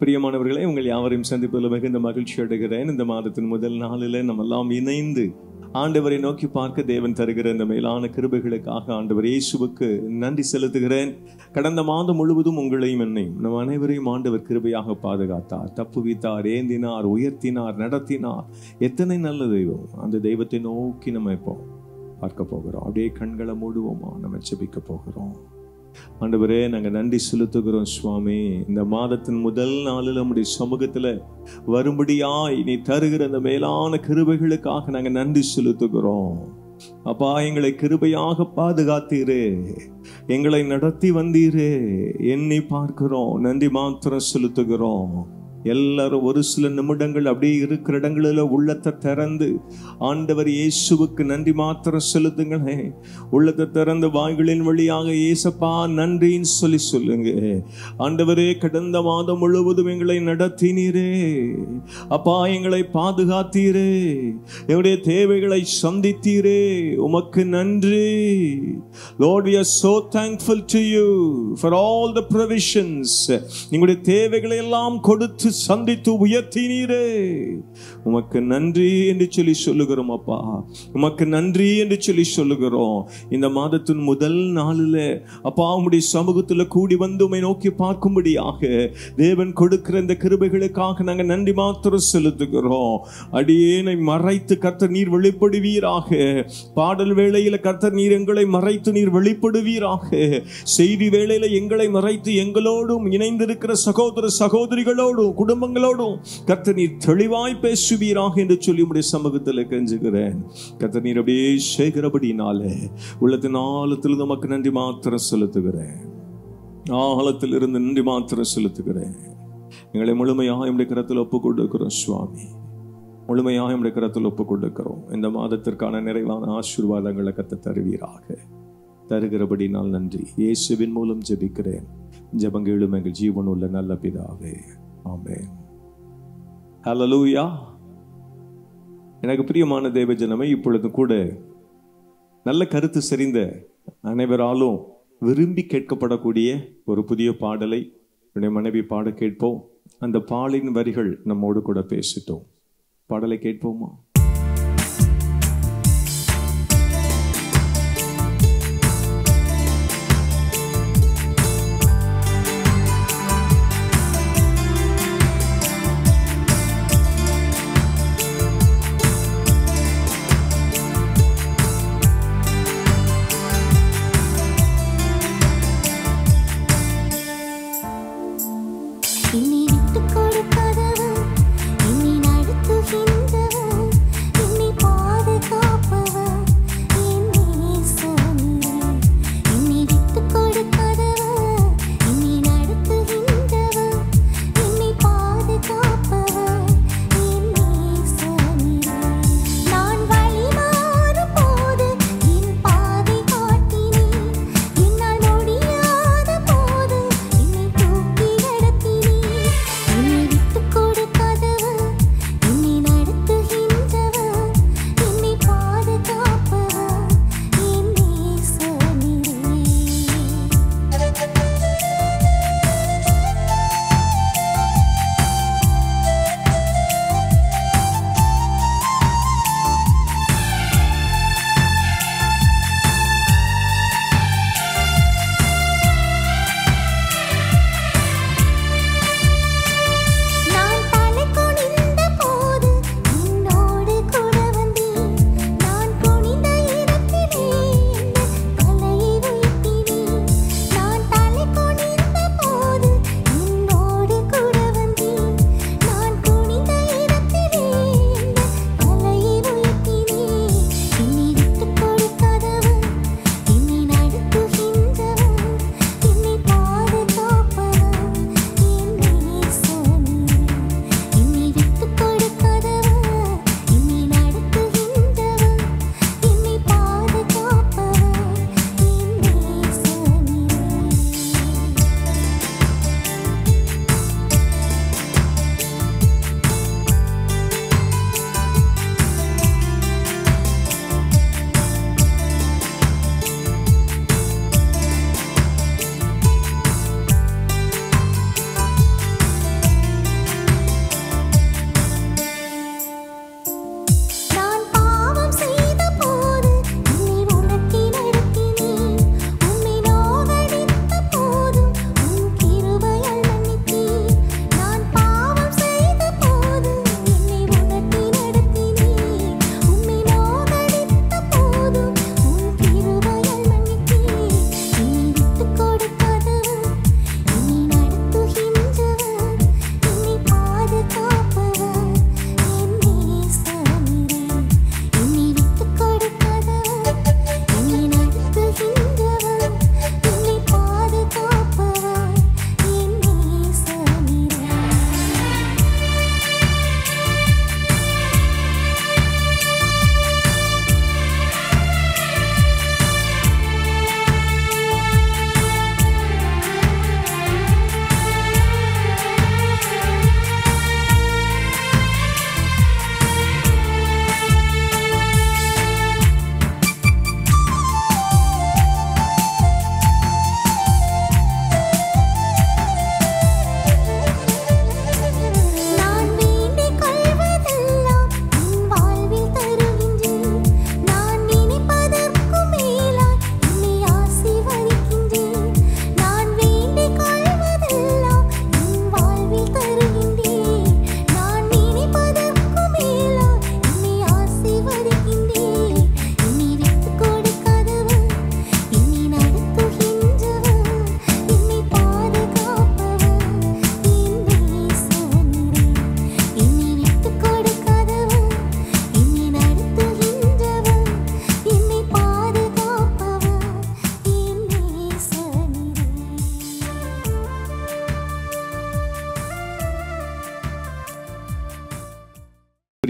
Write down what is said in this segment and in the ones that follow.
பிரியமானவர்களே, உங்கள் யாவரையும் சந்திப்பதில் மிகுந்த மகிழ்ச்சி அடைகிறேன். இந்த மாதத்தின் முதல் நாளில் நம்ம எல்லாம் இணைந்து ஆண்டவரை நோக்கி பார்க்க தேவன் தருகிற இந்த மேலான கிருபைகளுக்காக ஆண்டவர் இயேசுவுக்கு நன்றி செலுத்துகிறேன். கடந்த மாதம் முழுவதும் உங்களையும் என்னையும் நம் அனைவரையும் ஆண்டவர் கிருபையாக பாதுகாத்தார், தப்புவித்தார், ஏந்தினார், உயர்த்தினார், நடத்தினார். எத்தனை நல்ல தெய்வம்! அந்த தெய்வத்தை நோக்கி நம்ம இப்போ பார்க்க போகிறோம். அப்படியே கண்களை மூடுவோமா, நம்ம ஜெபிக்க போகிறோம். ஆண்டவரே, நாங்கள் நன்றி செலுத்துகிறோம் சுவாமி. இந்த மாதத்தின் முதல் நாளில் நம்முடைய சமூகத்தில் வரும்படியாய் நீ தருகிற அந்த மேலான கிருபைகளுக்காக நாங்கள் நன்றி செலுத்துகிறோம். அப்பா, எங்களை கிருபையாக பாதுகாத்தீரே, எங்களை நடத்தி வந்தீரே, எண்ணி பார்க்கிறோம், நன்றி மாத்திரம் செலுத்துகிறோம். எல்லாரும் ஒரு சில நிமிடங்கள் அப்படியே இருக்கிற இடங்களில் உள்ளத்தை திறந்து ஆண்டவர் இயேசுவுக்கு நன்றி மாத்திரம் செலுத்துங்களே. உள்ளத்தை திறந்து வாய்களின் வழியாக இயேசப்பா நன்றின்னு சொல்லி சொல்லுங்க. ஆண்டவரே, கடந்த மாதம் முழுவதும் எங்களை நடத்தினீரே அப்பா, எங்களை பாதுகாத்தீரே, எங்களுடைய தேவைகளை சந்தித்தீரே, உமக்கு நன்றி. Lord, we are so thankful to you for all the provisions. எங்களுடைய தேவைகளை எல்லாம் கொடுத்து சந்தித்து உயர்த்தினீரே, உமக்கு நன்றி என்று சொல்லி சொல்லுகிறோம். அப்பா, உமக்கு நன்றி என்று சொல்லி சொல்லுகிறோம். இந்த மாதத்தின் முதல் நாளில் அப்பா, உம்முடைய சமூகத்தில் கூடி வந்து உம்மை நோக்கி பார்க்கும்படியாக தேவன் கொடுக்கிற இந்த கிருபைகளுக்காக நாங்கள் நன்றி மாத்திரம் செலுத்துகிறோம். அடியேனை மறைத்து கர்த்தர் நீர் வெளிப்படுவீராக. பாடல் வேளையில கர்த்தர் நீர் எங்களை மறைத்து நீர் வெளிப்படுவீராக. செய்தி வேளையில எங்களை மறைத்து எங்களோடும் இணைந்திருக்கிற சகோதர சகோதரிகளோடும் குடும்பங்களோடும் கர்த்தர் நீர் தெளிவாய் பேசுவீராக என்று சொல்லி உம்முடைய சமூகத்தில் கெஞ்சுகிறேன். கர்த்தர் நீர் அப்படியே செய்கிறபடினாலே உள்ளத்தின் ஆழத்தில் நமக்கு நன்றி மாத்திரம் செலுத்துகிறேன். ஆழத்தில் இருந்து நன்றி மாத்திரம் செலுத்துகிறேன். எங்களை முழுமையாக நம்முடைய கரத்தில் ஒப்புக் கொடுக்கிறோம் சுவாமி, முழுமையாக நம்முடைய கரத்தில் ஒப்புக் கொடுக்கிறோம். இந்த மாதத்திற்கான நிறைவான ஆசீர்வாதங்களை கர்த்தர் தருவீராக. தருகிறபடினால் நன்றி. இயேசுவின் மூலம் ஜெபிக்கிறேன். ஜெபங்களும் எங்கள் ஜீவனுள்ள நல்ல பிதாவே, ஆமென். ஹல்லேலூயா. எனக்கு பிரியமான தேவஜனமே, இப்பொழுது கூட நல்ல கருத்து செறிந்த அனைவராலும் விரும்பி கேட்கப்படக்கூடிய ஒரு புதிய பாடலை என்னுடைய மனைவி பாட கேட்போம். அந்த பாடலின் வரிகள் நம்மோடு கூட பேசிட்டோம். பாடலை கேட்போமா? இனி விட்டு கொடுக்காதவன், இனி நடத்துகின்றவன்,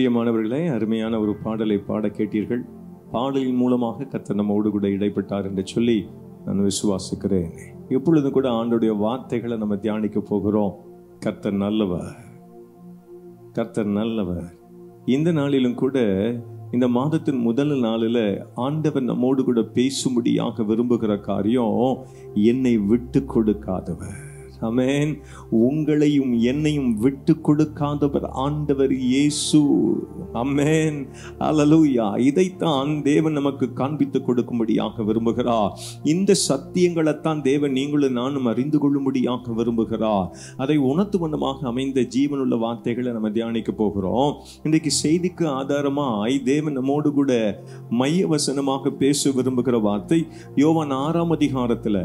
பிரியமானவர்களே, அருமையான ஒரு பாடலை பாட கேட்டீர்கள். பாடலின் மூலமாக கர்த்தர் நம்மோடு கூட இடைப்பட்டார் என்று சொல்லி நான் விசுவாசிக்கிறேன். எப்பொழுதும் கூட ஆண்டோடைய வார்த்தைகளை நம்ம தியானிக்க போகிறோம். கர்த்தர் நல்லவர், கர்த்தர் நல்லவர். இந்த நாளிலும் கூட, இந்த மாதத்தின் முதல் நாளில் ஆண்டவர் நம்மோடு கூட பேசும்படியாக விரும்புகிற காரியம், என்னை விட்டு கொடுக்காதவர். ஆமென். உங்களையும் என்னையும் விட்டு கொடுக்காதவர் ஆண்டவர் இயேசு. ஆமென். அல்லேலூயா. இதைத்தான் தேவன் நமக்கு காண்பித்து கொடுக்கும்படியாக விரும்புகிறார். இந்த சத்தியங்களைத்தான் தேவன் நீங்களும் நானும் அறிந்து கொள்ளும்படியாக விரும்புகிறார். அதை உணர்த்துவனமாக அமைந்த ஜீவனுள்ள வார்த்தைகளை நம்ம தியானிக்க போகிறோம். இன்றைக்கு செய்திக்கு ஆதாரமாய் தேவன் நம்மோடு கூட மைய வசனமாக பேச விரும்புகிற வார்த்தை யோவான் 6ஆம் அதிகாரத்துல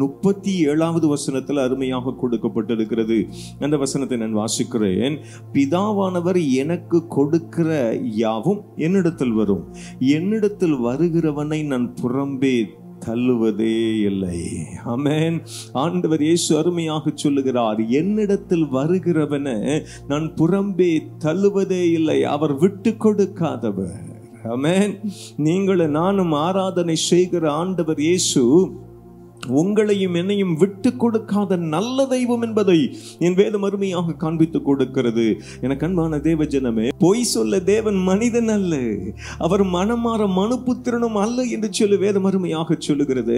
37வது வசனத்துல அருமையாக கொடுக்கப்பட்டிருக்கிறது. அந்த வசனத்தை நான் வாசிக்கிறேன். பிதாவானவர் எனக்கு கொடுக்கிற யாவும் என்னிடத்தில் வரும், என்னிடத்தில் வருகிறவனை நான் புறம்பே தள்ளுவதே இல்லை. ஆமென். ஆண்டவர் இயேசு அருமையாக சொல்லுகிறார், என்னிடத்தில் வருகிறவனை நான் புறம்பே தள்ளுவதே இல்லை. அவர் விட்டு கொடுக்காதவர். ஆமென். நீங்களும் நானும் ஆராதனை செய்கிற ஆண்டவர் இயேசு உங்களையும் என்னையும் விட்டு கொடுக்காத நல்ல தெய்வம் என்பதை என் வேதம் அருமையாக காண்பித்து கொடுக்கிறது. எனக்கு அன்பான தேவ ஜனமே, பொய் சொல்ல தேவன் மனிதன் அல்ல, அவர் மனமாற மனுபுத்திரனும் அல்ல என்று சொல்லி வேதம் அருமையாக சொல்லுகிறது.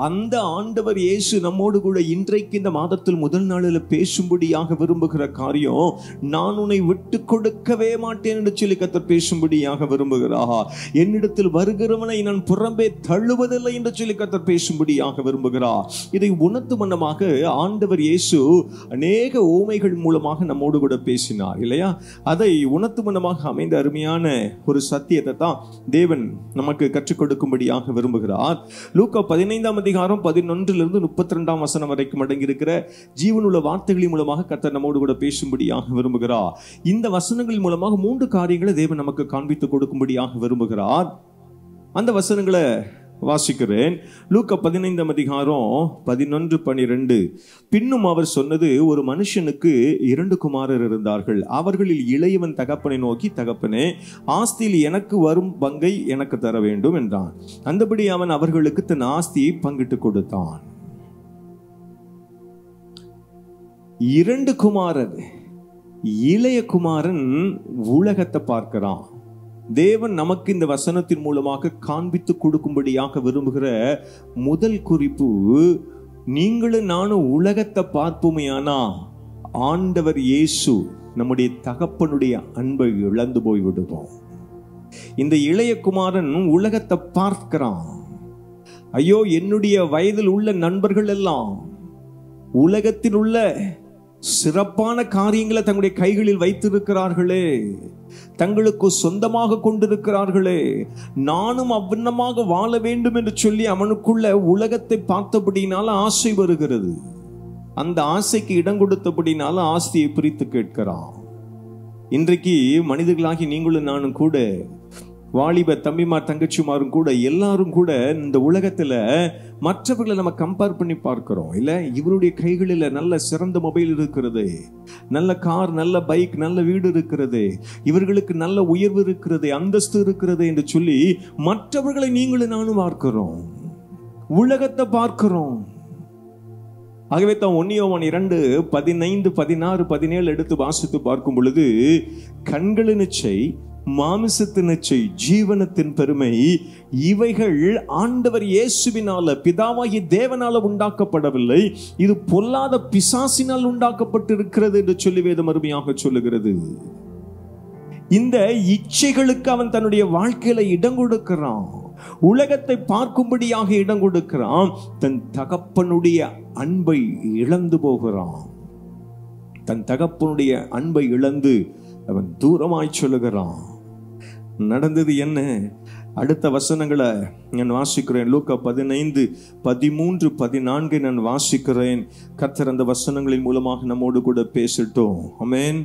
அந்த ஆண்டவர் இயேசு நம்மோடு கூட இன்றைக்கு இந்த மாதத்தில் முதல் நாளில் பேசும்படியாக விரும்புகிற காரியம், நான் உன்னை விட்டு கொடுக்கவே மாட்டேன் என்று சொல்லி கர்த்தர் பேசும்படியாக விரும்புகிறார். என்னிடத்தில் வருகிறவனை நான் புறம்பே தள்ளுவதில்லை என்று சொல்லி கர்த்தர் பேசும்படியாக விரும்புகிறார். இதை உணர்த்து மன்னமாக ஆண்டவர் இயேசு அநேக ஓமைகள் மூலமாக நம்மோடு கூட பேசினார் இல்லையா? அதை உணர்த்து மன்னமாக அமைந்த அருமையான ஒரு சத்தியத்தை தான் தேவன் நமக்கு கற்றுக் கொடுக்கும்படியாக விரும்புகிறார். லூக்கா 15ஆம் அதிகாரம் 11லிருந்து 32ஆம் வசனம் வரைக்கும் அடங்கியிருக்கிற ஜீவனுள்ள வார்த்தைகளின் மூலமாக கர்த்தர் நம்மோடு கூட பேசும்படியாக விரும்புகிறார். இந்த வசனங்களின் மூலமாக 3 காரியங்களை தேவன் நமக்கு காண்பித்து கொடுக்கும்படியாக விரும்புகிறார். அந்த வசனங்களை வாசிக்கிறேன். லூக்கா 15ஆம் அதிகாரம் 11-12. பின்னும் அவர் சொன்னது, ஒரு மனுஷனுக்கு 2 குமாரர் இருந்தார்கள். அவர்களில் இளையவன் தகப்பனை நோக்கி, தகப்பனே, ஆஸ்தியில் எனக்கு வரும் பங்கை எனக்கு தர வேண்டும் என்றான். அந்தபடி அவன் அவர்களுக்கு தன் ஆஸ்தியை பங்கிட்டு கொடுத்தான். 2 குமாரர். இளைய குமாரன் உலகத்தை பார்க்கிறான். தேவன் நமக்கு இந்த வசனத்தின் மூலமாக காண்பித்து கொடுக்கும்படியாக விரும்புகிற முதல் குறிப்பு, நீங்களும் நானும் உலகத்தை பார்ப்போமையானா ஆண்டவர் இயேசு நம்முடைய தகப்பனுடைய அன்பை இழந்து போய் விடுவோம். இந்த இளைய குமாரன் உலகத்தை பார்க்கிறான். ஐயோ, என்னுடைய வயதில் உள்ள நண்பர்கள் எல்லாம் உலகத்தில் உள்ள சிறப்பான காரியங்களை தங்களுடைய கைகளில் வைத்திருக்கிறார்களே, தங்களுக்கு சொந்தமாக கொண்டிருக்கிறார்களே, நானும் அவ்வண்ணமாக வாழ வேண்டும் என்று சொல்லி அவனுக்குள்ள உலகத்தை பார்த்தபடினால ஆசை வருகிறது. அந்த ஆசைக்கு இடம் கொடுத்தபடினால ஆஸ்தியை பிரித்து கேட்கிறான். இன்றைக்கு மனிதர்களாகி நீங்களும் நானும் கூட, வாலிப தம்பிமார் தங்கச்சிமாரும் கூட, எல்லாரும் கூட இந்த உலகத்துல மற்றவர்களை நம்ம கம்பேர் பண்ணி பார்க்கிறோம் இல்ல? இவருடைய கைகளில் நல்ல சிறந்த மொபைல் இருக்கிறது, நல்ல கார், நல்ல பைக், நல்ல வீடு இருக்கிறது, இவர்களுக்கு நல்ல உயர்வு இருக்கிறது, அந்தஸ்து இருக்கிறது என்று சொல்லி மற்றவர்களை நீங்களும் நானும் பார்க்கிறோம், உலகத்தை பார்க்கிறோம். ஆகவே தான் 1 யோவான் 2:15-16-17 எடுத்து வாசித்து பார்க்கும் பொழுது, கண்களின் இச்சை, மாமிசத்தின் இச்சை, ஜீவனத்தின் பெருமை, இவைகள் ஆண்டவர் இயேசுவினால, பிதாவாகிய தேவனால உண்டாக்கப்படவில்லை, இது பொல்லாத பிசாசினால் உண்டாக்கப்பட்டிருக்கிறது என்று சொல்லி வேதம் அருமையாக சொல்லுகிறது. இந்த இச்சைகளுக்கு அவன் தன்னுடைய வாழ்க்கையில இடம் கொடுக்கிறான், உலகத்தை பார்க்கும்படியாக இடம் கொடுக்கிறான். தன் தகப்பனுடைய அன்பை இழந்து போகிறான். தன் தகப்பனுடைய அன்பை இழந்து அவன் தூரமாய் சொல்லுகிறான். நடந்தது என்ன? அடுத்த வசனங்களை நான் வாசிக்கிறேன். லூக்கா 15:13-14 நான் வாசிக்கிறேன். கர்த்தர் அந்த வசனங்களின் மூலமாக நம்மோடு கூட பேசட்டும். ஆமென்.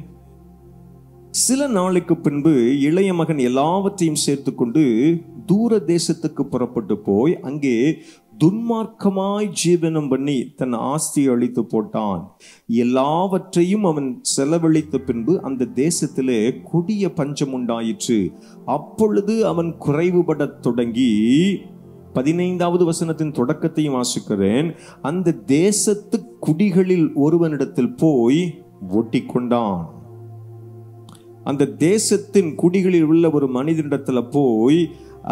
சில நாளைக்கு பின்பு இளைய மகன் எல்லாவற்றையும் சேர்த்து கொண்டு தூர தேசத்துக்கு புறப்பட்டு போய் அங்கே துன்மார்க்கமாய் ஜீவனம் பண்ணி தன் ஆஸ்தியை அழித்து போட்டான். எல்லாவற்றையும் அவன் செலவழித்த பின்பு அந்த தேசத்திலே கொடிய பஞ்சம் உண்டாயிற்று. அப்பொழுது அவன் குறைவுபடத் தொடங்கி, 15வது வசனத்தின் தொடக்கத்தையும் வாசிக்கிறேன். அந்த தேசத்து குடிகளில் ஒருவனிடத்தில் போய் ஒட்டி கொண்டான். அந்த தேசத்தின் குடிகளில் உள்ள ஒரு மனிதனிடத்துல போய்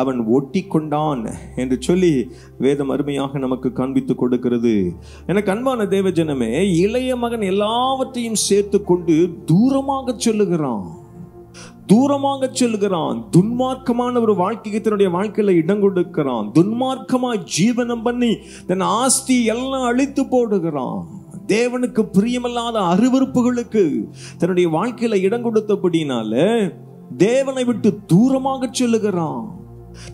அவன் ஒட்டி கொண்டான் என்று சொல்லி வேதம் அருமையாக நமக்கு காண்பித்து கொடுக்கிறது. எனக்கு அன்பான தேவ ஜனமே, இளைய மகன் எல்லாவற்றையும் சேர்த்து கொண்டு தூரமாக சொல்லுகிறான். துன்மார்க்கமான ஒரு வாழ்க்கைக்கு தன்னுடைய வாழ்க்கையில இடம் கொடுக்கிறான். துன்மார்க்கமாய் ஜீவனம் பண்ணி தன் ஆஸ்தி எல்லாம் அழித்து போடுகிறான். தேவனுக்கு பிரியமில்லாத அருவருப்புகளுக்கு தன்னுடைய வாழ்க்கையில இடம் கொடுத்தபடினால தேவனை விட்டு தூரமாக சொல்லுகிறான்.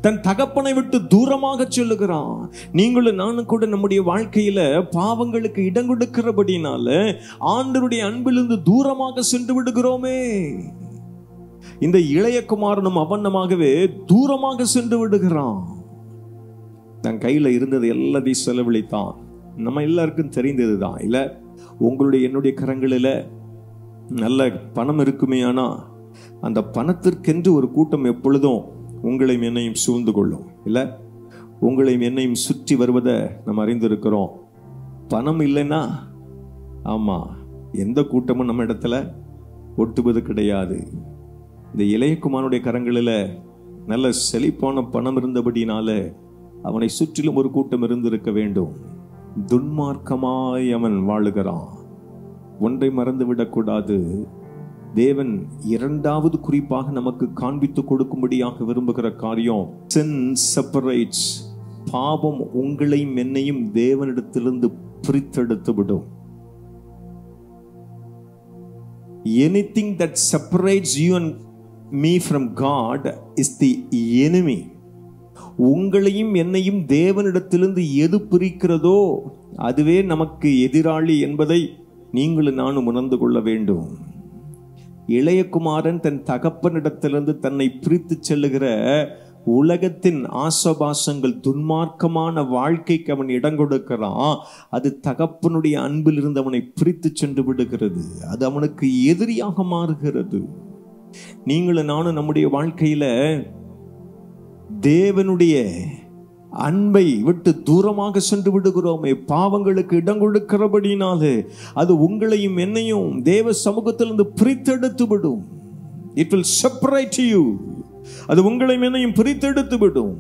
தன் தகப்பனை விட்டு தூரமாக சொல்லுகிறான். நீங்களும் நானும் கூட நம்முடைய வாழ்க்கையில பாவங்களுக்கு இடம் கொடுக்கிறபடினால ஆண்டவருடைய அன்பிலிருந்து தூரமாக சென்று விடுகிறோமே. இந்த இளைய குமாரனும் அவண்ணமாகவே தூரமாக சென்று விடுகிறான். தன் கையில இருந்தது எல்லாத்தையும் செலவழித்தான். நம்ம எல்லாருக்கும் தெரிந்ததுதான் இல்ல? உங்களுடைய என்னுடைய கரங்களில நல்ல பணம் இருக்குமே, ஆனா அந்த பணத்திற்கென்று ஒரு கூட்டம் எப்பொழுதும் உங்களையும் என்னையும் சூழ்ந்து கொள்ளும் இல்ல? உங்களையும் என்னையும் சுற்றி வருவதை நம்ம அறிந்திருக்கிறோம். பணம் இல்லைன்னா ஆமா, எந்த கூட்டமும் நம்ம இடத்துல ஒட்டுவது கிடையாது. இந்த இளையகுமாரனுடைய கரங்களில நல்ல செழிப்பான பணம் இருந்தபடினால அவனை சுற்றிலும் ஒரு கூட்டம் இருந்திருக்க வேண்டும். துன்மார்க்கமாய் அவன் வாழுகிறான். ஒன்றை மறந்துவிடக்கூடாது. தேவன் இரண்டாவது குறிப்பாக நமக்கு காண்பித்து கொடுக்கும்படியாக விரும்புகிற காரியம், sin separates. பாவம் உங்களையும் என்னையும் தேவனிடத்திலிருந்து பிரித்தெடுத்து விடும். Anything that separates you and me from God is the enemy. உங்களையும் என்னையும் தேவனிடத்திலிருந்து எது பிரிக்கிறதோ அதுவே நமக்கு எதிராளி என்பதை நீங்களும் நானும் உணர்ந்து கொள்ள வேண்டும். இளையகுமாரன் தன் தகப்பனிடத்திலிருந்து தன்னை பிரித்து செல்லுகிற உலகத்தின் ஆசபாசங்கள், துன்மார்க்கமான வாழ்க்கைக்கு அவன் இடம் கொடுக்கிறான். அது தகப்பனுடைய அன்பில் இருந்து அவனை பிரித்து சென்று விடுகிறது. அது அவனுக்கு எதிரியாக மாறுகிறது. நீங்களும் நானும் நம்முடைய வாழ்க்கையில தேவனுடைய அன்பை விட்டு தூரமாக சென்று விடுகிறோமே, பாவங்களுக்கு இடம் கொடுக்கிறபடினாலே அது உங்களையும் என்னையும் தேவ சமூகத்திலிருந்து பிரித்தெடுத்து விடும். It will separate you. அது உங்களையும் என்னையும் பிரித்தெடுத்து விடும்.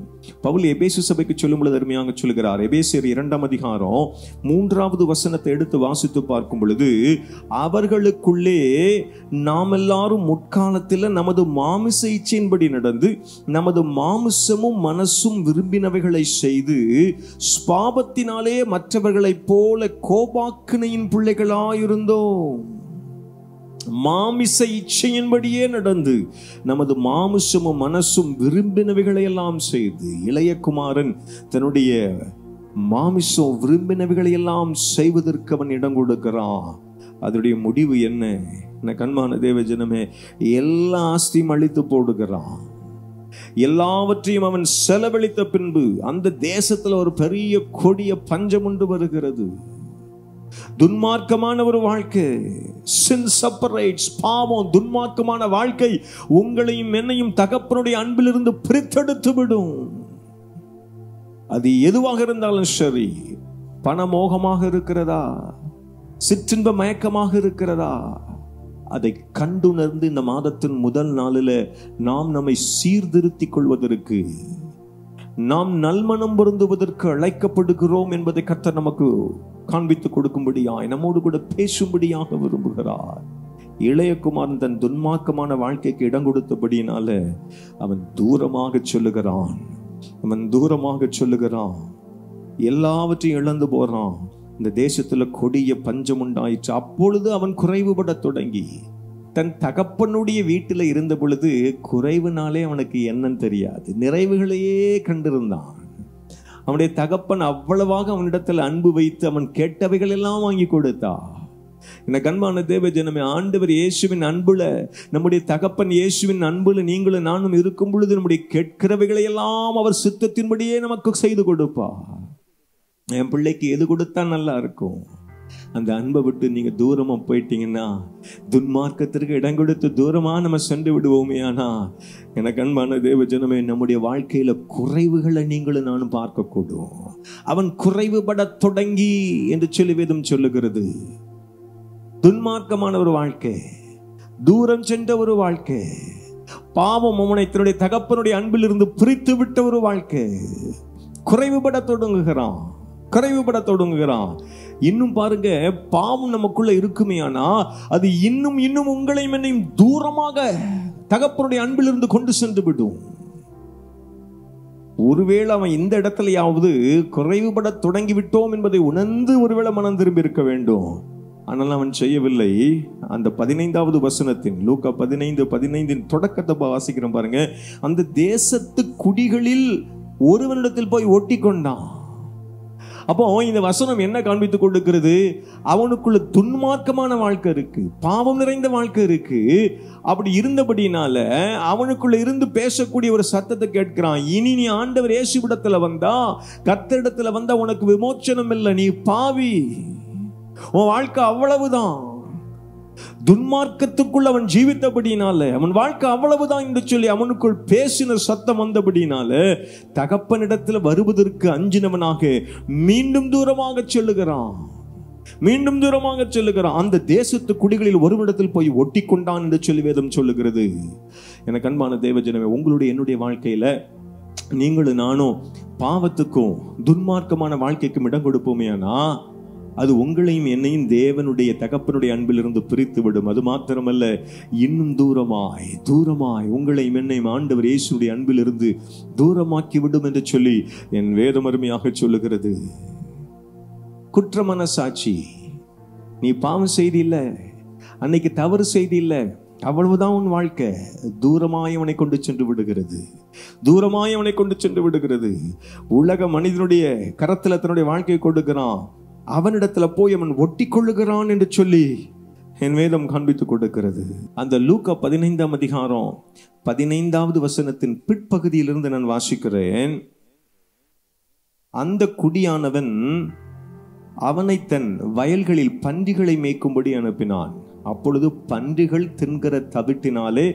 பவுல் எபேசு சபைக்கு சொல்லும் பொழுது அருமையாக சொல்கிறார். எபேசியர் 2ஆம் அதிகாரம் 3வது வசனத்தை எடுத்து வாசித்து பார்க்கும் பொழுது, அவர்களுக்குள்ளே நாம் எல்லாரும் முற்காலத்தில் நமது மாமிச இச்சையின்படி நடந்து நமது மாமிசமும் மனசும் விரும்பினவைகளை செய்து பாவத்தினாலே மற்றவர்களைப் போல கோபாக்கினையின் பிள்ளைகளாயிருந்தோம். மாமிச இச்சையின்படியே நடந்து நமது மாமிசமும் மனசும் விரும்பினவைகளை எல்லாம் செய்து. இளையகுமாரன் தன்னுடைய மாமிசம் விரும்பினவைகளை எல்லாம் செய்வதற்கு அவன் இடம் கொடுக்கிறான். அதனுடைய முடிவு என்ன? கண்மான தேவ ஜனமே, எல்லா ஆஸ்தியும் அழித்து போடுகிறான். எல்லாவற்றையும் அவன் செலவழித்த பின்பு அந்த தேசத்துல ஒரு பெரிய கொடிய பஞ்சம் உண்டு வருகிறது. துன்மார்க்கமான ஒரு வாழ்க்கை, sin separates. பாவம், துன்மார்க்கமான வாழ்க்கை உங்களையும் என்னையும் தகப்பனுடைய அன்பிலிருந்து பிரித்தெடுத்து விடும். அது எதுவாக இருந்தாலும் சரி, பணமோகமாக இருக்கிறதா, சிற்றின்ப மயக்கமாக இருக்கிறதா, அதை கண்டுணர்ந்து இந்த மாதத்தின் முதல் நாளில் நாம் நம்மை சீர்திருத்திக் கொள்வதற்கு, நாம் நல்மனம் பொருந்துவதற்கு அழைக்கப்படுகிறோம் என்பதை கர்த்தர் நமக்கு காண்பித்து கொடுக்கும்படியாய், நம்மோடு கூட பேசும்படியாக விரும்புகிறார். இளையகுமாரன் தன் துன்மார்க்கமான வாழ்க்கைக்கு இடம் கொடுத்தபடினால அவன் தூரமாக சொல்லுகிறான். எல்லாவற்றையும் இழந்து போறான். இந்த தேசத்துல கொடிய பஞ்சம் உண்டாயிற்று. அப்பொழுது அவன் குறைவுபட தொடங்கி, தன் தகப்பனுடைய வீட்டில் இருந்த பொழுது குறைவுனாலே அவனுக்கு என்னன்னு தெரியாது, நிறைவுகளையே கண்டிருந்தான். அவனுடைய தகப்பன் அவ்வளவாக அவனிடத்தில் அன்பு வைத்து அவன் கேட்டவைகள் எல்லாம் வாங்கி கொடுத்தா. இந்த கண்பான தேவ ஜனமே, ஆண்டவர் இயேசுவின் அன்புல, நம்முடைய தகப்பன் இயேசுவின் அன்புல நீங்களும் நானும் இருக்கும் பொழுது நம்முடைய கேட்கிறவைகளை எல்லாம் அவர் சித்தத்தின்படியே நமக்கு செய்து கொடுப்பார். என் பிள்ளைக்கு எது கொடுத்தா நல்லா இருக்கும், அந்த அன்பை விட்டு நீங்க தூரமா போயிட்டீங்கன்னா, துன்மார்க்கத்திற்கு இடம் கொடுத்து தூரமா நம்ம சென்று விடுவோமே. ஆனா எனக்கு அன்பான தேவ ஜனமே, நம்முடைய வாழ்க்கையில குறைவுகளை நீங்களும் நானும் பார்க்கக்கூடும். அவன் குறைவுபட தொடங்கி என்று சொல்லி வேதம் சொல்லுகிறது. துன்மார்க்கமான ஒரு வாழ்க்கை, தூரம் சென்ற ஒரு வாழ்க்கை, பாவம் அவனை தன்னுடைய தகப்பனுடைய அன்பில் இருந்து பிரித்து விட்ட ஒரு வாழ்க்கை, குறைவுபட தொடங்குகிறான். இன்னும் பாருங்க, பாவம் நமக்குள்ள இருக்குமே, ஆனா அது இன்னும் இன்னும் உங்களையும் என்னையும் தூரமாக தகப்பனுடைய அன்பிலிருந்து கொண்டு சென்று விடும். ஒருவேளை அவன் இந்த இடத்துலயாவது குறைவுபட தொடங்கி விட்டோம் என்பதை உணர்ந்து ஒருவேளை மனம் திரும்பி இருக்க வேண்டும். ஆனால் அவன் செய்யவில்லை. அந்த 15வது வசனத்தின், லூக்கா 15:15 தொடக்கத்தை வாசிக்கிறோம் பாருங்க. அந்த தேசத்து குடிகளில் ஒருவனிடத்தில் போய் ஒட்டி கொண்டான். அப்போ இந்த வசனம் என்ன காண்பித்துக் கொண்டிருக்கிறது? அவனுக்குள்ள துன்மார்க்கமான வாழ்க்கை இருக்கு, பாவம் நிறைந்த வாழ்க்கை இருக்கு. அப்படி இருந்தபடினால அவனுக்குள்ள இருந்து பேசக்கூடிய ஒரு சத்தத்தை கேட்கிறான். இனி நீ ஆண்டவர் இயேசுவிடத்துல வந்தா, கர்த்தரிடத்துல வந்தா உனக்கு விமோச்சனம் இல்லை, நீ பாவி, உன் வாழ்க்கை அவ்வளவுதான். துன்மார்க்கத்துக்குள் அவன் ஜீவித்தபடினால அவன் வாழ்க்கை அவ்வளவுதான் என்று சொல்லி அவனுக்குள் பேசின சத்தம் வந்தபடினால தகப்பனிடத்தில் வருவதற்கு அஞ்சினவனாக மீண்டும் தூரமாக செல்லுகிறான். அந்த தேசத்து குடிகளில் ஒருவனிடத்தில் போய் ஒட்டி கொண்டான் என்று சொல்லி வேதம் சொல்லுகிறது. எனக்கு அன்பான தேவஜனமே, உங்களுடைய என்னுடைய வாழ்க்கையில நீங்களும் நானும் பாவத்துக்கும் துன்மார்க்கமான வாழ்க்கைக்கும் இடம் கொடுப்போமேனா, அது உங்களையும் என்னையும் தேவனுடைய தகப்பனுடைய அன்பிலிருந்து பிரித்து விடும். அது மாத்திரமல்ல, இன்னும் தூரமாய் உங்களையும் என்னையும் ஆண்டவர் இயேசுடைய அன்பிலிருந்து தூரமாக்கி விடும் என்று சொல்லி என் வேதம் அருமையாக சொல்லுகிறது. குற்ற மனசாட்சி, நீ பாவம் செய்தி இல்லை, அன்னைக்கு தவறு செய்தி இல்லை, அவ்வளவுதான் உன் வாழ்க்கை. தூரமாய் அவனை கொண்டு சென்று விடுகிறது. உலக மனிதனுடைய கரத்துல தன்னுடைய வாழ்க்கையை கொடுக்கிறான். அவனிடத்துல போய் அவன் ஒட்டி கொள்ளுகிறான் என்று சொல்லி என் வேதம் காண்பித்துக் கொடுக்கிறது. அந்த லூக்கா 15ஆம் அதிகாரம் 15வது வசனத்தின் பிற்பகுதியிலிருந்து நான் வாசிக்கிறேன். அந்த குடியானவன் அவனை தன் வயல்களில் பன்றிகளை மேய்க்கும்படி அனுப்பினான். அப்பொழுது பன்றிகள் தின்கிற தவிட்டினாலே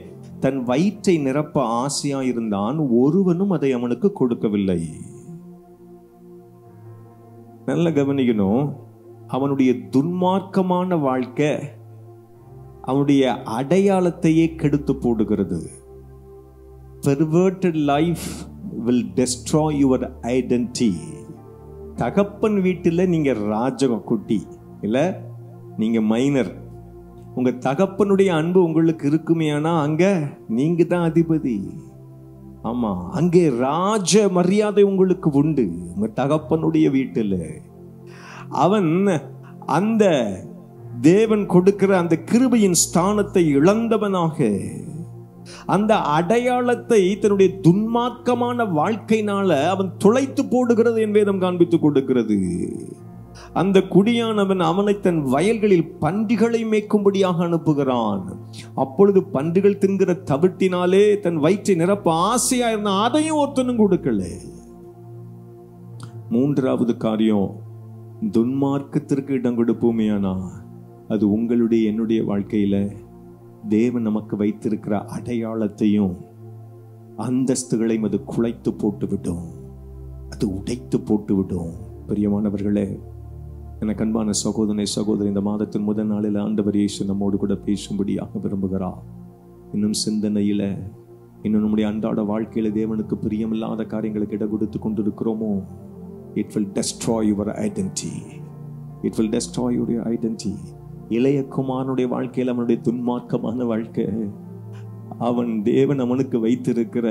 தன் வயிற்றை நிரப்ப ஆசையாயிருந்தான். ஒருவனும் அதை அவனுக்கு கொடுக்கவில்லை. நல்ல கவனிக்கணும். அவனுடைய துன்மார்க்கமான வாழ்க்கை அவனுடைய அடையாளத்தையே கெடுத்து போடுகிறது. Perverted life will destroy your identity. தகப்பன் வீட்டில் நீங்க ராஜகம் குட்டி இல்ல, நீங்க மைனர். உங்க தகப்பனுடைய அன்பு உங்களுக்கு இருக்குமேனா அங்க நீங்க தான் அதிபதி. ஆமா, அங்கே ராஜ மரியாதை உங்களுக்கு உண்டு. உங்க தகப்பனுடைய வீட்டில் அவன் அந்த தேவன் கொடுக்கிற அந்த கிருபையின் ஸ்தானத்தை இழந்தவனாக, அந்த அடையாளத்தை தன்னுடைய துன்மார்க்கமான வாழ்க்கையினால அவன் துளைத்து போடுகிறது என் வேதம் காண்பித்துக் கொடுக்கிறது. அந்த குடியானவன் அவனை தன் வயல்களில் பன்றிகளை மேய்க்கும்படியாக அனுப்புகிறான். அப்பொழுது பன்றிகள் தின்கிற தவிட்டினாலே தன் வயிற்றை நிரப்ப ஆசையா இருந்த அதையும் ஒருத்தனும் கொடுக்கல. மூன்றாவது காரியம், துன்மார்க்கத்திற்கு இடம் கொடுப்போமேயானா அது உங்களுடைய என்னுடைய வாழ்க்கையில தேவன் நமக்கு வைத்திருக்கிற அடையாளத்தையும் அந்தஸ்துகளையும் அது குலைத்து போட்டுவிடும், அது உடைத்து போட்டுவிடும். பிரியமானவர்களே, எனக்கு அன்பான சகோதரனை சகோதரி, இந்த மாதத்தின் முதல் நாளில் ஆண்டவர் இயேசு நம்மோடு கூட பேசும்படியாக விரும்புகிறார். இன்னும் சிந்தனையில, இன்னும் நம்முடைய அன்றாட வாழ்க்கையில தேவனுக்கு பிரியமில்லாத காரியங்களுக்கு இடம் கொடுத்து கொண்டிருக்கிறோமோ, it will destroy your identity. It will destroy your identity. இளைய குமாரனுடைய வாழ்க்கையில் அவனுடைய துன்மார்க்கமான வாழ்க்கை, அவன் தேவன் அவனுக்கு வைத்திருக்கிற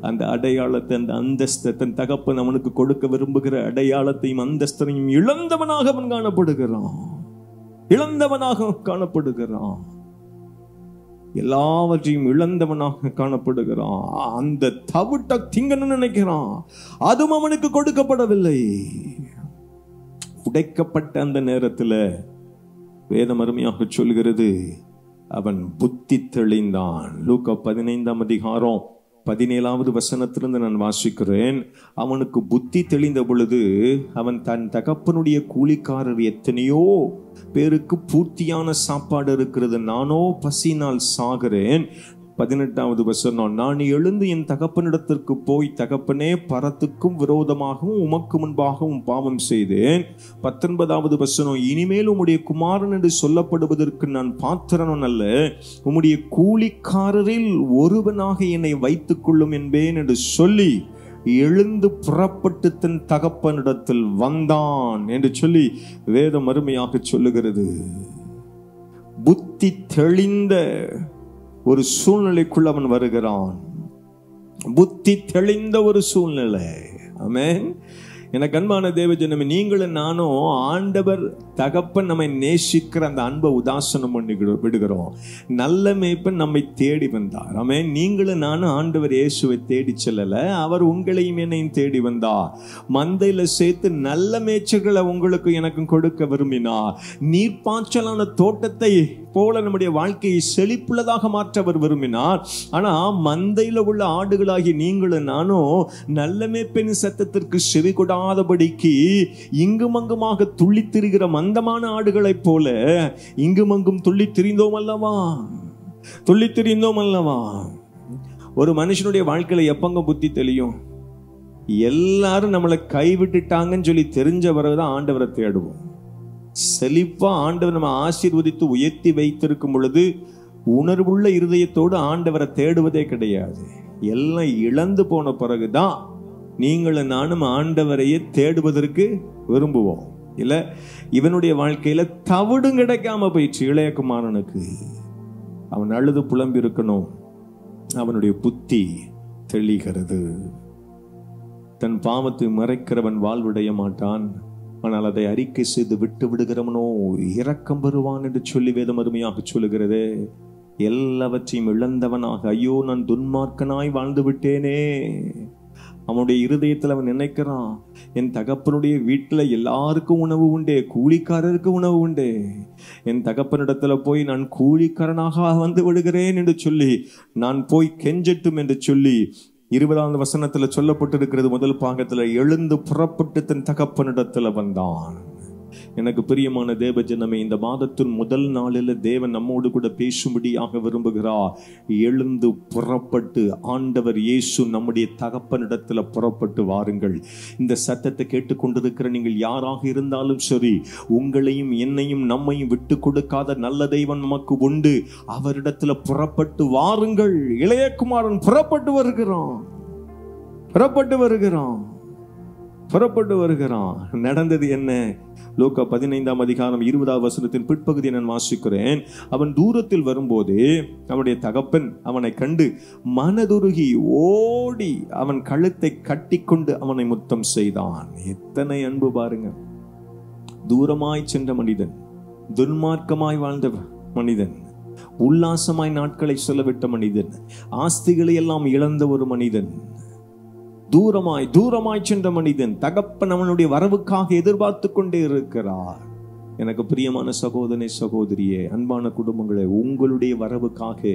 அந்த அடையாளத்தை, அந்த அந்தஸ்தை, தன் தகப்பன் அவனுக்கு கொடுக்க விரும்புகிற அடையாளத்தையும் அந்தஸ்தையும் இழந்தவனாக அவன் காணப்படுகிறான். எல்லாவற்றையும் இழந்தவனாக காணப்படுகிறான். அந்த தவிட்ட திங்கன்னு நினைக்கிறான், அதுவும் அவனுக்கு கொடுக்கப்படவில்லை. உடைக்கப்பட்ட அந்த நேரத்தில் வேதம் அருமையாக சொல்கிறது, அவன் புத்தி தெளிந்தான். லூக்கா 15ஆம் அதிகாரம் 17வது வசனத்திலிருந்து நான் வாசிக்கிறேன். அவனுக்கு புத்தி தெளிந்த பொழுது அவன் தன் தகப்பனுடைய கூலிக்காரர் எத்தனையோ பேருக்கு பூர்த்தியான சாப்பாடு இருக்கிறது, நானோ பசியினால் சாகிறேன். 18வது வசனம், நான் எழுந்து என் தகப்பனிடத்திற்கு போய், தகப்பனே, பரத்துக்கும் விரோதமாகவும் உமக்கு முன்பாகவும் பாவம் செய்தேன். 19வது வசனம், இனிமேல் உம்முடைய குமாரன் என்று சொல்லப்படுவதற்கு நான் பாத்திரன் அல்ல, உம்முடைய கூலிக்காரரில் ஒருவனாக என்னை வைத்துக் கொள்ளும் என்பேன் என்று சொல்லி எழுந்து புறப்பட்டு தன் தகப்பனிடத்தில் வந்தான் என்று சொல்லி வேதம் அருமையாக சொல்லுகிறது. புத்தி தெளிந்த ஒரு சூழ்நிலைக்குள் அவன் வருகிறான். புத்தி தெளிந்த ஒரு சூழ்நிலை. ஆமென். எனக்கு அன்பான தேவஜனமே, நீங்களும் நானும் ஆண்டவர் தகப்பன் நம்மை நேசிக்கிற அந்த அன்பை உதாசனம் பண்ணி விடுகிறோம். நல்ல மேய்ப்பன் நம்மை தேடி வந்தார். ஆமென். நீங்களும் நானும் ஆண்டவர் இயேசுவை தேடி செல்லல, அவர் உங்களையும் என்னையும் தேடி வந்தார். மந்தையில சேர்த்து நல்ல மேய்ச்சல்களை உங்களுக்கு எனக்கும் கொடுக்க விரும்பினார். நீர்ப்பாய்ச்சலான தோட்டத்தை போல நம்முடைய வாழ்க்கையை செழிப்புள்ளதாக மாற்ற அவர் விரும்பினார். ஆனா மந்தையில உள்ள ஆடுகளாகி நீங்களும் நானும் நல்ல மேய்ப்பனின் சத்தத்திற்கு செவி கொடாதபடிக்கு இங்கும் அங்குமாக துள்ளி திரிகிற மந்தமான ஆடுகளைப் போல இங்கும் அங்கும் துள்ளி திரிந்தோம் அல்லவா. ஒரு மனுஷனுடைய வாழ்க்கையில எப்பங்க புத்தி தெளியும்? எல்லாரும் நம்மளை கைவிட்டுட்டாங்கன்னு சொல்லி தெரிஞ்ச பிறகுதான் ஆண்டவரை தேடுவோம். செழிப்பா ஆண்டவர் நம்ம ஆசீர்வதித்து உயர்த்தி வைத்திருக்கும் பொழுது உணர்வுள்ள இருதயத்தோடு ஆண்டவரை தேடுவதே கிடையாது. எல்லாம் இழந்து போன பிறகுதான் நீங்களும் நானும் ஆண்டவரையே தேடுவதற்கு விரும்புவோம். இல்ல, இவனுடைய வாழ்க்கையில தவிடும் கிடைக்காம போயிடுச்சு இளையகுமாரனுக்கு. அவன் அழுது புலம்பி இருக்கணும். அவனுடைய புத்தி தெளிகிறது. தன் பாவத்தை மறைக்கிறவன் வாழ்வுடைய மாட்டான், ஆனால் அதை அறிக்கை செய்து விட்டு விடுகிறவனோ இரக்கம் பெறுவான் என்று சொல்லி வேதம் அருமையாக சொல்லுகிறது. எல்லாவற்றையும் இழந்தவனாக, ஐயோ நான் துன்மார்க்கனாய் வாழ்ந்து விட்டேனே, அவனுடைய இருதயத்தில் அவன் நினைக்கிறான், என் தகப்பனுடைய வீட்டில் எல்லாருக்கும் உணவு உண்டே, கூலிக்காரருக்கு உணவு உண்டே, என் தகப்பனிடத்துல போய் நான் கூலிக்காரனாக வந்து விடுகிறேன் என்று சொல்லி நான் போய் கெஞ்சட்டும் என்று சொல்லி 20வது வசனத்துல சொல்லப்பட்டிருக்கிறது. முதல் பாகத்துல எழுந்து புறப்பட்டு தன் தகப்பனிடத்துல வந்தான். எனக்கு பிரியமான தேவஜனமே, இந்த மாதத்தின் முதல் நாளில் தேவன் நம்மோடு கூட பேசும்படியாக விரும்புகிறார். எழுந்து புறப்பட்டு ஆண்டவர் இயேசு நம்முடைய தகப்பனிடத்துல புறப்பட்டு வாருங்கள். இந்த சத்தத்தை கேட்டுக்கொண்டிருக்கிற நீங்கள் யாராக இருந்தாலும் சரி, உங்களையும் என்னையும் நம்மையும் விட்டு கொடுக்காத நல்ல தெய்வம் நமக்கு உண்டு. அவரிடத்துல புறப்பட்டு வாருங்கள். இளையகுமாரன் புறப்பட்டு வருகிறான். நடந்தது என்ன? லூக்கா 15ஆம் அதிகாரம் 20வது வசனத்தின் பிற்பகுதியை நான் வாசிக்கிறேன். அவன் தூரத்தில் வரும்போது அவனுடைய தகப்பன் அவனை கண்டு மனதுருகி ஓடி அவன் கழுத்தை கட்டிக்கொண்டு அவனை முத்தம் செய்தான். எத்தனை அன்பு பாருங்க. தூரமாய் சென்ற மனிதன், துன்மார்க்கமாய் வாழ்ந்த மனிதன், உல்லாசமாய் நாட்களை செலவிட்ட மனிதன், ஆஸ்திகளை எல்லாம் இழந்த ஒரு மனிதன், தூரமாய் சென்ற மனிதன், தகப்பன் அவனுடைய வரவுக்காக எதிர்பார்த்து கொண்டே இருக்கிறார். எனக்கு பிரியமான சகோதரனே, சகோதரியே, அன்பான குடும்பங்களே, உங்களுடைய வரவுக்காக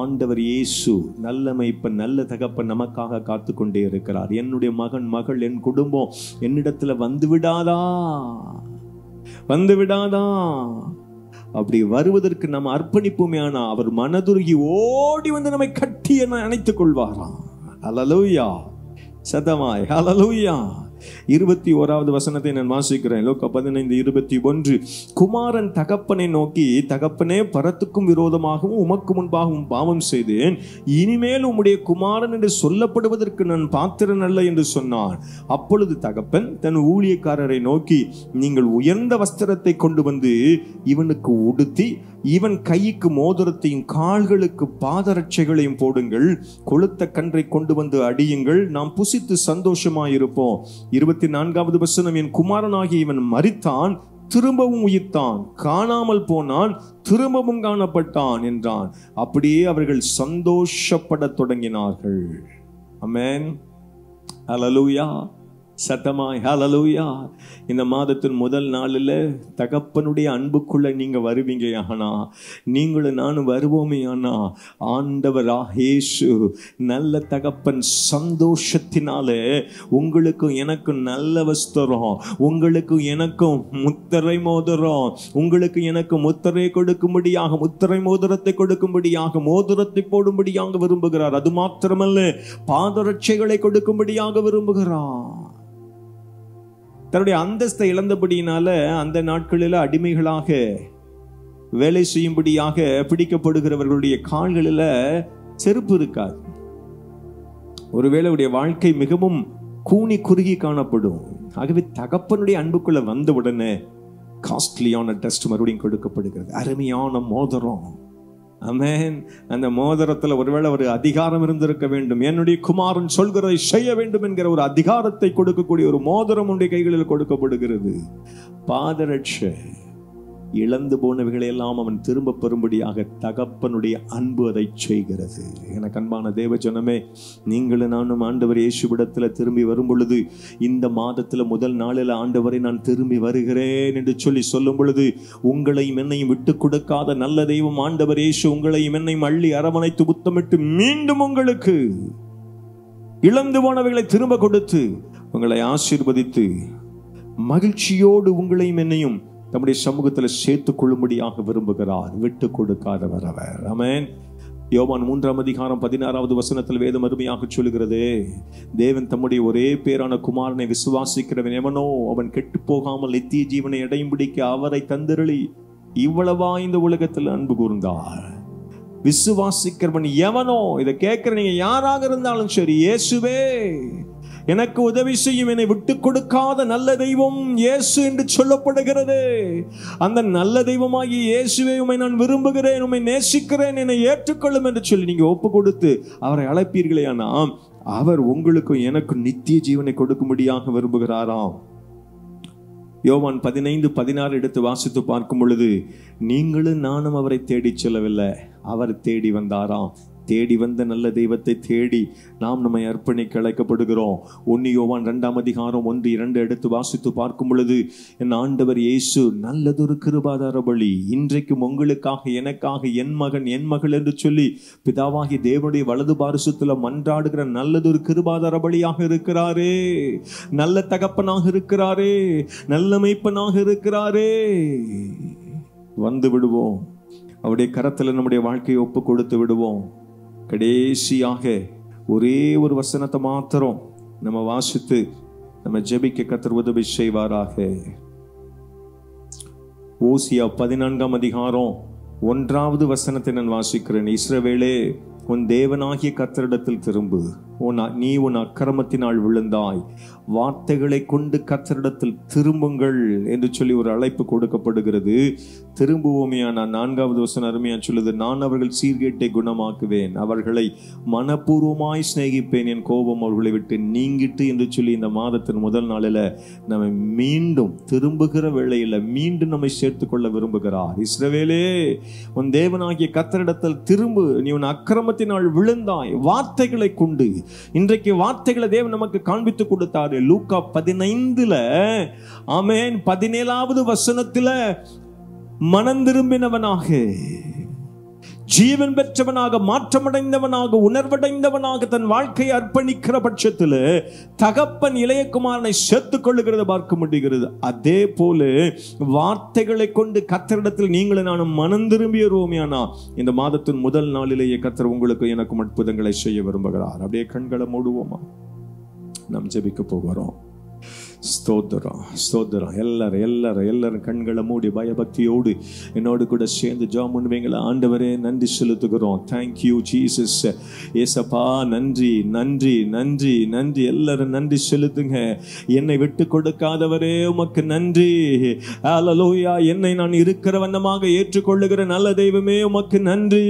ஆண்டவர் இயேசு நல்ல மேய்ப்பன், நல்ல தகப்பன் நமக்காக காத்து கொண்டே இருக்கிறார். என்னுடைய மகன், மகள், என் குடும்பம் என்னிடத்துல வந்து விடாதா? அப்படி வருவதற்கு நம்ம அர்ப்பணிப்புமே. ஆனா அவர் மனதுருகி ஓடி வந்து நம்மை கட்டி அணைத்துக் கொள்வாராம். அல்லேலூயா, சதமாய் ஹல்லேலூயா. 21வது வசனத்தை நான் வாசிக்கிறேன். லூக்கா 15:21. குமாரன் தகப்பனை நோக்கி, தகப்பனே, பரத்துக்கும் விரோதமாகவும் உமக்கு முன்பாகவும் பாவம் செய்தேன், இனிமேல் உம்முடைய குமாரன் என்று சொல்லப்படுவதற்கு நான் பாத்திரன் அல்ல என்று சொன்னான். அப்பொழுது தகப்பன் தன் ஊழியக்காரரை நோக்கி, நீங்கள் உயர்ந்த வஸ்திரத்தை கொண்டு வந்து இவனுக்கு உடுத்தி இவன் கைக்கு மோதிரத்தையும் கால்களுக்கு பாதரட்சைகளையும் போடுங்கள், கொளுத்த கன்றை கொண்டு வந்து அடியுங்கள், நாம் புசித்து சந்தோஷமாயிருப்போம். 24வது வசனம், என் குமாரனாகிய இவன் மரித்தான், திரும்பவும் உயிர்த்தான், காணாமல் போனான், திரும்பவும் காணப்பட்டான் என்றான். அப்படியே அவர்கள் சந்தோஷப்பட தொடங்கினார்கள். ஆமென், ஹல்லேலூயா. சத்தமாய் ஹல்லேலூயா. இந்த மாதத்தின் முதல் நாளில் தகப்பனுடைய அன்புக்குள்ள நீங்க வருவீங்க. ஆனா நீங்களும் நானும் வருவோமே. ஆனா ஆண்டவர் இயேசு நல்ல தகப்பன் சந்தோஷத்தினாலே உங்களுக்கும் எனக்கும் நல்ல வஸ்திரம், உங்களுக்கும் எனக்கும் முத்திரை மோதிரம், உங்களுக்கு எனக்கு முத்திரை கொடுக்கும்படியாக, முத்திரை மோதிரத்தை கொடுக்கும்படியாக, மோதிரத்தை போடும்படியாக விரும்புகிறார். அது மாத்திரமல்ல, பாதரட்சைகளை கொடுக்கும்படியாக விரும்புகிறார். தன்னுடைய அந்தஸ்தை இழந்தபடியினால அந்த நாட்களில் அடிமைகளாக வேலை செய்யும்படியாக பிடிக்கப்படுகிறவர்களுடைய கால்களில் செருப்பு இருக்காது. ஒருவேளை உடைய வாழ்க்கை மிகவும் கூனி குறுகி காணப்படும். ஆகவே தகப்பனுடைய அன்புக்குள்ள வந்த உடனே காஸ்ட்லியான டெஸ்ட் மறுபடியும் கொடுக்கப்படுகிறது. அருமையான மோதிரம். ஆமென். அந்த மோதிரத்துல ஒருவேளை ஒரு அதிகாரம் இருந்திருக்க வேண்டும். என்னுடைய குமாரன் சொல்கிறதை செய்ய வேண்டும் என்கிற ஒரு அதிகாரத்தை கொடுக்கக்கூடிய ஒரு மோதிரம் உடைய கைகளில் கொடுக்கப்படுகிறது. பாதரட்சை. இழந்து போனவைகளை எல்லாம் அவன் திரும்ப பெறும்படியாக தகப்பனுடைய அன்பு அதை செய்கிறது. எனக்கு அன்பான தேவ ஜனமே, நீங்களும் நானும் ஆண்டவர் இயேசுவிடத்துல திரும்பி வரும் பொழுது, இந்த மாதத்துல முதல் நாளில் ஆண்டவரை நான் திரும்பி வருகிறேன் என்று சொல்லும் பொழுது, உங்களையும் என்னையும் விட்டு கொடுக்காத நல்ல தெய்வம் ஆண்டவர் இயேசு உங்களையும் என்னையும் அள்ளி அரவணைத்து முத்தமிட்டு மீண்டும் உங்களுக்கு இழந்து போனவைகளை திரும்ப கொடுத்து உங்களை ஆசீர்வதித்து மகிழ்ச்சியோடு உங்களையும் என்னையும் நம்முடைய சமூகத்தில் சேர்த்துக் கொள்ளும்படியாக விரும்புகிறார். விட்டு கொடுக்காதவர் அவர். ஆமென். யோவான் 3:16 வேதம் அருமையாக சொல்லுகிறது, தேவன் தம்முடைய ஒரே பேரான குமாரனை விசுவாசிக்கிறவன் எவனோ அவன் கெட்டு போகாமல் நித்திய ஜீவனை அடையும்படிக்க அவரை தந்தருளி இவ்வளவா இந்த உலகத்தில் அன்பு கூர்ந்தார். விசுவாசிக்கிறவன் எவனோ, இதை கேட்கிற நீங்க யாராக இருந்தாலும் சரி, இயேசுவே எனக்கு உதவி செய்யும், என்னை விட்டு கொடுக்காத நல்ல தெய்வம் இயேசு என்று சொல்லப்படுகிறது. அந்த நல்ல தெய்வமாகி இயேசுவே, உம்மை நான் விரும்புகிறேன், உம்மை நேசிக்கிறேன், என்னை ஏற்றுக்கொள்ளும் என்று சொல்லி நீங்க ஒப்பு கொடுத்து அவரை அழைப்பீர்களே, ஆனால் அவர் உங்களுக்கும் எனக்கும் நித்திய ஜீவனை கொடுக்கும்படியாக விரும்புகிறாராம். யோவான் 15:16 எடுத்து வாசித்து பார்க்கும் பொழுது, நீங்களும் நானும் அவரை தேடி செல்லவில்லை, அவர் தேடி வந்தாராம். தேடி வந்த நல்ல தெய்வத்தை தேடி நாம் நம்மை அர்ப்பணிக்க அழைக்கப்படுகிறோம். 1 யோவான் 2:1-2 எடுத்து வாசித்து பார்க்கும் பொழுது, என் ஆண்டவர் இயேசு நல்லதொரு கிருபாதார பலி இன்றைக்கும் உங்களுக்காக எனக்காக என் மகன் என் மகள் என்று சொல்லி பிதாவாகி தேவனுடைய வலது பாரிசத்துல மன்றாடுகிற நல்லதொரு கிருபாதார பலியாக இருக்கிறாரே. நல்ல தகப்பனாக இருக்கிறாரே, நல்ல மேய்ப்பனாக இருக்கிறாரே. வந்து விடுவோம், அவருடைய கரத்துல நம்முடைய வாழ்க்கையை ஒப்பு கொடுத்து விடுவோம். கடைசியாக ஒரே ஒரு வசனத்தை மாத்திரம் நம்ம வாசித்து நம்ம ஜெபிக்க கர்த்தர் உதவி செய்வாராக. ஓசியா 14:1 நான் வாசிக்கிறேன். இஸ்ரவேலே, உன் தேவனாகிய கர்த்தரிடத்தில் திரும்பு, நீ உன் அக்கிரமத்தினால் விழுந்தாய், வார்த்தைகளை கொண்டு கர்த்தரிடத்தில் திரும்புங்கள் என்று சொல்லி ஒரு அழைப்பு கொடுக்கப்படுகிறது. திரும்புவோமையா? நான் 4வது வசனம் அருமையா சொல்லுது, நான் அவர்கள் சீர்கேட்டை குணமாக்குவேன், அவர்களை மனப்பூர்வமாய் சிநேகிப்பேன், என் கோபம் அவர்களை விட்டு நீங்கிட்டு என்று சொல்லி இந்த மாதத்தின் முதல் நாளில் நம்ம மீண்டும் திரும்புகிற வேளையில் மீண்டும் நம்மை சேர்த்துக் கொள்ள விரும்புகிறார். இஸ்ரவேலே, உன் தேவனாகிய கர்த்தரிடத்தில் திரும்பு, நீ உன் அக்கிரமத்தினால் விழுந்தாய், வார்த்தைகளை கொண்டு. இன்றைக்கு வார்த்தைகளை தேவன் நமக்கு காண்பித்து கொடுத்தாரு. லூக்கா 15 ஆமென் 17வது வசனத்தில், மனம் திரும்பினவனாக, ஜீவன் பெற்றவனாக, மாற்றமடைந்தவனாக, உணர்வடைந்தவனாக தன் வாழ்க்கையை அர்ப்பணிக்கிற பட்சத்தில் தகப்பன் இளையகுமாரனை சேர்த்துக் கொள்ளுகிறத பார்க்க முடிகிறது. அதே போல வார்த்தைகளை கொண்டு கர்த்தரிடத்தில் நீங்களும் நானும் மனம் திரும்பி வருவோமேனா, இந்த மாதத்தின் முதல் நாளிலேயே கர்த்தர் உங்களுக்கு எனக்கும் அற்புதங்களை செய்ய விரும்புகிறார். அப்படியே கண்களை மூடுவோமா? நாம் ஜெபிக்க போகிறோம். ஸ்தோத்திரம், ஸ்தோத்திரம். எல்லாரும் கண்களை மூடி பயபக்தியோடு என்னோடு கூட சேர்ந்து ஜெபம் பண்ணுவீங்களா? ஆண்டவரே, நன்றி செலுத்துகிறோம். Thank you Jesus. ஏசப்பா, நன்றி நன்றி நன்றி நன்றி. எல்லாரும் நன்றி செலுத்துங்க. என்னை விட்டு கொடுக்காதவரே உமக்கு நன்றி. ஹல்லேலூயா. என்னை நான் இருக்கிற வண்ணமாக ஏற்றுக்கொள்ளுகிற நல்ல தெய்வமே உமக்கு நன்றி.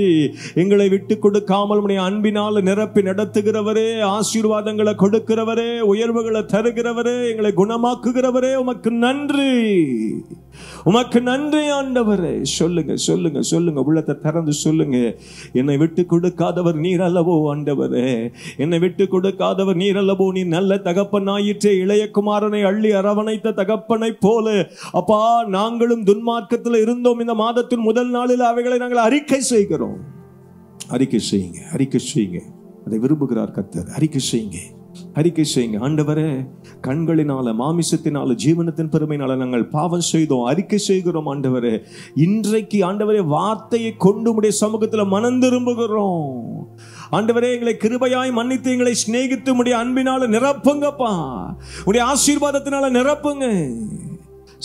எங்களை விட்டு கொடுக்காமல் உம்முடைய அன்பினால் நிரப்பி நடத்துகிறவரே, ஆசீர்வாதங்களை கொடுக்கிறவரே, உயர்வுகளை தருகிறவரே, எங்களை குணமாக்குகிறவரே உமக்கு நன்றி, உமக்கு நன்றி ஆண்டவரே. சொல்லுங்க சொல்லுங்க சொல்லுங்க, உள்ளத்தை திறந்து சொல்லுங்க. என்னை விட்டு கொடுக்காதவர் நீர் அல்லவோ ஆண்டவரே, என்னை விட்டு கொடுக்காதவர் நீர் அல்லவோ. நீ நல்ல தகப்பனாயிற்றே, இளைய குமாரனை அள்ளி அரவணைத்த தகப்பனை போல அப்பா நாங்களும் துன்மார்க்கத்தில் இருந்தோம். இந்த மாதத்தின் முதல் நாளில் அவைகளை நாங்கள் அறிக்கை செய்கிறோம். அறிக்கை செய்யுங்க, அறிக்கை செய்யுங்க. அதை விரும்புகிறார் கர்த்தர். அறிக்கை செய்யுங்க, அறிக்கை செய்யுங்க. ஆண்டவரே, கண்களினால மாமிசத்தினால ஜீவனத்தின் பெருமையினால நாங்கள் பாவம் செய்தோம், அறிக்கை செய்கிறோம் ஆண்டவரே. இன்றைக்கு ஆண்டவரே வார்த்தையை கொண்டு உம்முடைய சமூகத்தில் மனம் திரும்புகிறோம் ஆண்டவரே. எங்களை கிருபையாய் மன்னித்து எங்களை சிநேகித்து உம்முடைய அன்பினால நிரப்புங்கப்பா, உம்முடைய ஆசீர்வாதத்தினால நிரப்புங்க.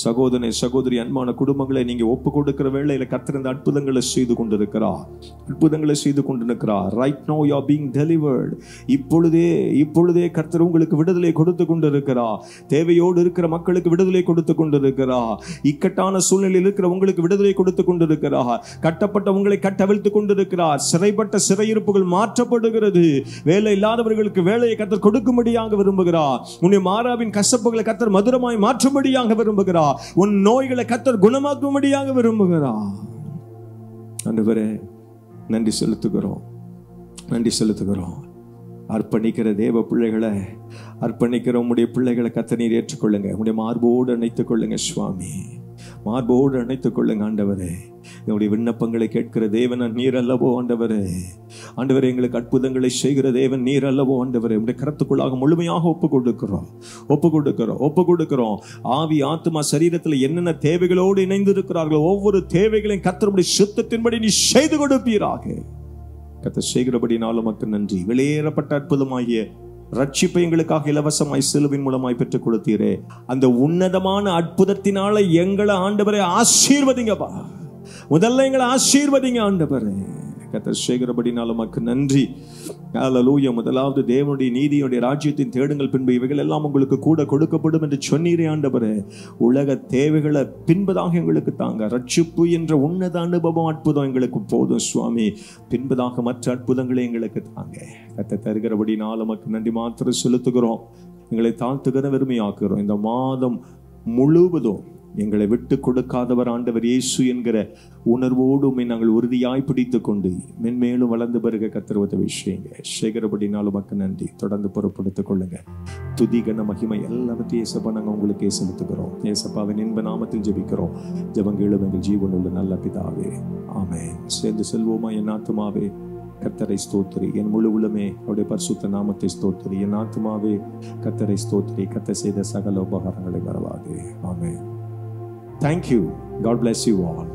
சகோதரனே சகோதரி, அன்பான குடும்பங்களை நீங்க ஒப்பு கொடுக்கிற வேளையில கர்த்தர் இந்த அற்புதங்களை செய்து கொண்டிருக்கிறார், அற்புதங்களை செய்து கொண்டிருக்கிறார். Right now you are being delivered. இப்பொழுதே கர்த்தர் உங்களுக்கு விடுதலை கொடுத்து கொண்டிருக்கிறார். தேவையோடு இருக்கிற மக்களுக்கு விடுதலை கொடுத்து கொண்டிருக்கிறார். இக்கட்டான சூழ்நிலையில் இருக்கிற உங்களுக்கு விடுதலை கொடுத்து கொண்டிருக்கிறார். கட்டப்பட்ட உங்களை கட்டவிழ்த்து கொண்டிருக்கிறார். சிறைப்பட்ட சிறையிருப்புகள் மாற்றப்படுகிறது. வேலை இல்லாதவர்களுக்கு வேலையை கர்த்தர் கொடுக்கும்படியாக விரும்புகிறார். உன்னை மாறாவின் கசப்புகளை கர்த்தர் மதுரமாய் மாற்றும்படியாக விரும்புகிறார். உன் நோய்களை கர்த்தர் குணமாக்கும்படியாக விரும்புகிறார். ஆண்டவரே, நன்றி செலுத்துகிறோம், நன்றி செலுத்துகிறோம். அர்ப்பணிக்கிற தேவ பிள்ளைகளை, அர்ப்பணிக்கிற உம்முடைய பிள்ளைகளை கர்த்தர் நீர் ஏற்றுக்கொள்ளுங்க. உம்முடைய மார்போடு அணைத்துக் கொள்ளுங்க சுவாமி, மார்போடு அணைத்துக் கொள்ளுங்க ஆண்டவரே. என்னுடைய விண்ணப்பங்களை கேட்கிற தேவன் நீர் அல்லவோ ஆண்டவரே. ஆண்டவரே, எங்களுக்கு அற்புதங்களை செய்கிற தேவன் நீர் அல்லவோ ஆண்டவரே. உடைய கரத்துக்குள்ளாக முழுமையாக ஒப்பு கொடுக்கிறோம், ஒப்பு கொடுக்கிறோம், ஒப்பு கொடுக்கிறோம். ஆவி ஆத்மா சரீரத்தில் என்னென்ன தேவைகளோடு இணைந்து இருக்கிறார்களோ ஒவ்வொரு தேவைகளையும் கர்த்தருடைய சுத்தத்தின்படி நீ செய்து கொடுப்பீராக. கர்த்தர் செய்கிறபடினாலும் உமக்கு நன்றி. வெளியேறப்பட்ட அற்புதமாகிய ரட்சிப்பை எங்களுக்காக இலவசமாய் சிலுவின் மூலமாய் பெற்றுக் கொடுத்தீரே, அந்த உன்னதமான அற்புதத்தினால எங்களை ஆண்டவரை ஆசீர்வதிங்கப்பா. முதல்ல எங்களை ஆசீர்வதிங்க ஆண்டவரே. கர்த்தர் செய்கிறபடினாலும் உமக்கு நன்றி. ஹல்லேலூயா. முதலாவது தேவனுடைய நீதியுடைய ராஜ்யத்தின் தேடுங்கள், பின்பு இவைகள் எல்லாம் உங்களுக்கு கூட கொடுக்கப்படும் என்று சொன்னீரே ஆண்டவரே. உலக தேவைகளை பின்பதாக எங்களுக்கு தாங்க. ரட்சிப்பு என்ற உன்னத அனுபவம் அற்புதம் எங்களுக்கு போதும் சுவாமி. பின்பதாக மற்ற அற்புதங்களை எங்களுக்கு தாங்க. கர்த்தர் தருகிறபடினாலும் உமக்கு நன்றி மாத்திரம் செலுத்துகிறோம். எங்களை தாழ்த்துகிற வெறுமையாக்குகிறோம். இந்த மாதம் முழுவதும் எங்களை விட்டு கொடுக்காதவர் ஆண்டவர் இயேசு என்கிற உணர்வோடு நாங்கள் உறுதியாய் பிடித்துக் கொண்டு மென்மேலும் வளர்ந்து பெருக கர்த்தர் உதவி செய்யுங்க. சேகரப்படினாலும் மக்கள் நன்றி. தொடர்ந்து பொறுப்படுத்திக் கொள்ளுங்க. துதிகன மகிமை எல்லாவற்றையும் ஏசப்பா நாங்கள் உங்களுக்கே செலுத்துகிறோம். ஏசப்பாவின் இன்ப நாமத்தில் ஜெபிக்கிறோம். ஜெபங்களும் எங்கள் ஜீவன் உள்ள நல்ல பிதாவே, ஆமென். சேர்ந்து செல்வோமா? என் ஆத்துமாவே கர்த்தரை ஸ்தோத்திரி, என் முழு உள்ளமே அவருடைய பரிசுத்த நாமத்தை ஸ்தோத்திரி. என் ஆத்துமாவே கர்த்தரை ஸ்தோத்திரி, கர்த்தர் செய்த சகல உபகாரங்களை மறவாதே. ஆமென். Thank you. God bless you all.